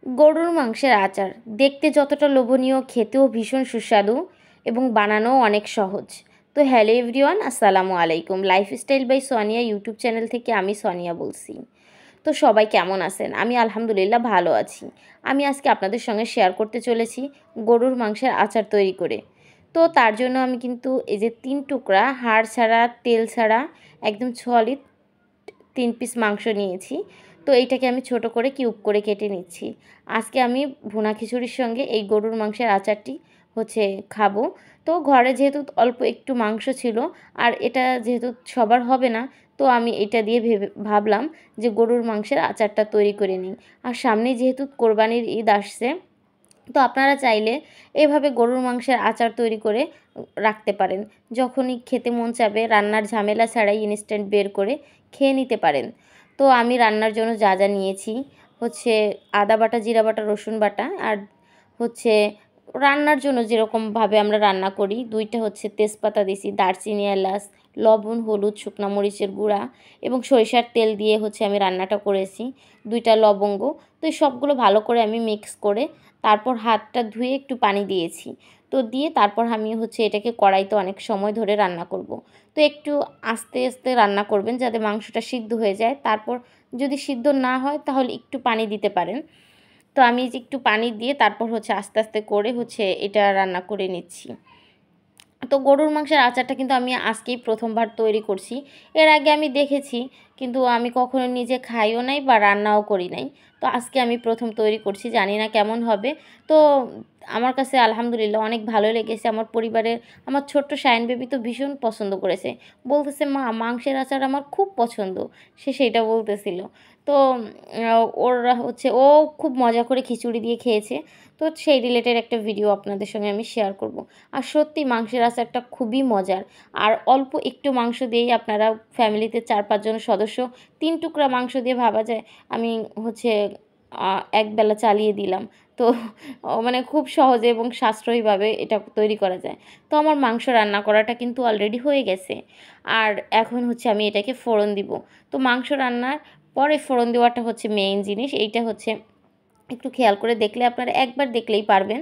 গরুর মাংসের আচার দেখতে যতটা লোভনীয়, খেতেও ভীষণ সুস্বাদু এবং বানানোও অনেক সহজ। তো হ্যালো এভরিওয়ান, আসসালামু আলাইকুম। Lifestyle by Sonia YouTube channel থেকে আমি সোনিয়া বলছি। তো সবাই কেমন আছেন? আমি আলহামদুলিল্লাহ ভালো আছি। আমি আজকে আপনাদের সঙ্গে শেয়ার করতে চলেছি গরুর মাংসের আচার তৈরি করে। তো তার জন্য আমি কিন্তু এই যে 3 টুকরা হাড় ছাড়া, তেল ছাড়া একদম সলিড 3 পিস মাংস নিয়েছি। তো এইটাকে আমি ছোট করে কিউব করে কেটে নিচ্ছি। আজকে আমি ভুনা খিচুড়ির সঙ্গে এই গরুর মাংসের আচারটি খাবো। তো ঘরে যেহেতু অল্প একটু মাংস ছিল, আর এটা যেহেতু সবার হবে না, তো আমি এটা দিয়ে ভাবলাম যে গরুর মাংসের আচারটা তৈরি করে নিই। আর সামনেই যেহেতু কোরবানির ঈদ আসছে, তো আপনারা চাইলে এভাবে গরুর মাংসের আচার তৈরি করে রাখতে পারেন। যখনই খেতে মন চাবে রান্নার ঝামেলা ছাড়াই ইনস্ট্যান্ট বের করে খেয়ে নিতে পারেন। তো আমি রান্নার জন্য যা যা নিয়েছি আদা বাটা, জিরা বাটা, রসুন বাটা, আর হচ্ছে রান্নার জন্য যেরকমভাবে আমরা রান্না করি 2টা তেজপাতা দিয়েছি, দারচিনি, এলাচ, লবণ, হলুদ, শুকনো মরিচের গুঁড়া এবং সরিষার তেল দিয়ে আমি রান্নাটা করেছি, 2টা লবঙ্গ। তো এই সবগুলো ভালো করে আমি মিক্স করে তারপর হাতটা ধুয়ে একটু পানি দিয়েছি। তো দিয়ে তারপর আমি এটাকে কড়াইতে অনেক সময় ধরে রান্না করব। তো একটু আস্তে আস্তে রান্না করবেন যাতে মাংসটা সিদ্ধ হয়ে যায়। তারপর যদি সিদ্ধ না হয় তাহলে একটু পানি দিতে পারেন। তো আমি একটু পানি দিয়ে তারপর আস্তে আস্তে করে এটা রান্না করে নিচ্ছি। তো গরুর মাংসের আচারটা কিন্তু আমি আজকেই প্রথমবার তৈরি করছি। এর আগে আমি দেখেছি, কিন্তু আমি কখনো নিজে খাইও নাই বা রান্নাও করি নাই। তো আজকে আমি প্রথম তৈরি করছি, জানি না কেমন হবে। তো আমার কাছে আলহামদুলিল্লাহ অনেক ভালো লেগেছে। আমার ছোট্ট শাইন বেবি তো ভীষণ পছন্দ করেছে, বলতেছে মা মাংসের আচার আমার খুব পছন্দ, সেইটা বলতেছিল। তো ওরা ও খুব মজা করে খিচুড়ি দিয়ে খেয়েছে। তো সেই রিলেটেড একটা ভিডিও আপনাদের সঙ্গে আমি শেয়ার করব। আর সত্যি মাংসের আচারটা খুবই মজার। আর অল্প একটু মাংস দিয়েই আপনারা ফ্যামিলিতে 4-5 জন সদস্য 3 টুকরা মাংস দিয়ে ভাবা যায় আমি একবেলা চালিয়ে দিলাম। তো মানে খুব সহজে এবং সাশ্রয়ীভাবে এটা তৈরি করা যায়। তো আমার মাংস রান্না করাটা কিন্তু অলরেডি হয়ে গেছে। আর এখন আমি এটাকে ফোড়ন দিব। তো মাংস রান্নার পরে ফোড়ন দেওয়াটা মেইন জিনিস। এইটা একটু খেয়াল করে দেখলে আপনারা একবার দেখলেই পারবেন।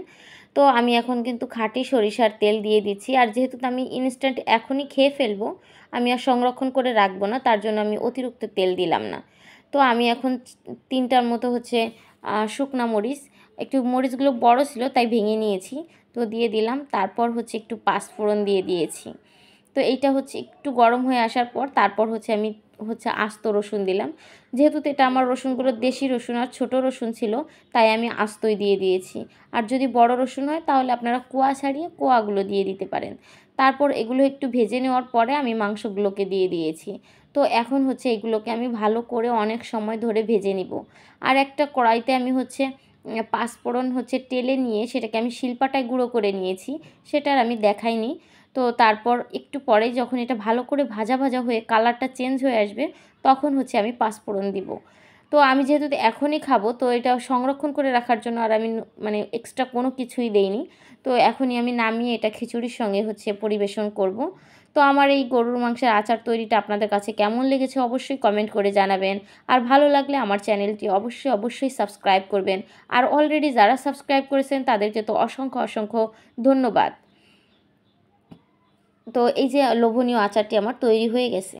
তো আমি এখন কিন্তু খাঁটি সরিষার তেল দিয়ে দিচ্ছি। আর যেহেতু আমি ইনস্ট্যান্ট এখনই খেয়ে ফেলবো, আমি আর সংরক্ষণ করে রাখবো না, তার জন্য আমি অতিরিক্ত তেল দিলাম না। তো আমি এখন 3টার মতো শুকনা মরিচ, একটু মরিচগুলো বড় ছিল তাই ভেঙে নিয়েছি, তো দিয়ে দিলাম। তারপর একটু পাঁচফোড়ন দিয়ে দিয়েছি। তো এইটা একটু গরম হয়ে আসার পর তারপর আমি আস্ত রসুন দিলাম। যেহেতু এটা আমার রসুনগুলো দেশি রসুন আর ছোটো রসুন ছিল, তাই আমি আস্তই দিয়ে দিয়েছি। আর যদি বড় রসুন হয় তাহলে আপনারা কোয়া ছাড়িয়ে কোয়াগুলো দিয়ে দিতে পারেন। তারপর এগুলো একটু ভেজে নেওয়ার পরে আমি মাংসগুলোকে দিয়ে দিয়েছি। তো এখন এগুলোকে আমি ভালো করে অনেক সময় ধরে ভেজে নিব। আর একটা কড়াইতে আমি পাঁচফোড়ন টেলে নিয়ে সেটাকে আমি শিলপাটায় গুঁড়ো করে নিয়েছি, সেটা আর আমি দেখাইনি। তো তারপর একটু পরে যখন এটা ভালো করে ভাজা ভাজা হয়ে কালারটা চেঞ্জ হয়ে আসবে, তখন আমি পাঁচফোড়ন দিব। তো আমি যেহেতু এখনই খাবো, তো এটা সংরক্ষণ করে রাখার জন্য আর আমি মানে এক্সট্রা কোনো কিছুই দেইনি। তো এখনই আমি নামিয়ে এটা খিচুড়ির সঙ্গে পরিবেশন করব। তো আমার এই গরুর মাংসের আচার তৈরিটা আপনাদের কাছে কেমন লেগেছে অবশ্যই কমেন্ট করে জানাবেন। আর ভালো লাগলে আমার চ্যানেলটি অবশ্যই সাবস্ক্রাইব করবেন। আর অলরেডি যারা সাবস্ক্রাইব করেছেন তাদেরকে তো অসংখ্য ধন্যবাদ। তো এই যে লোভনীয় আচারটি আমার তৈরি হয়ে গেছে।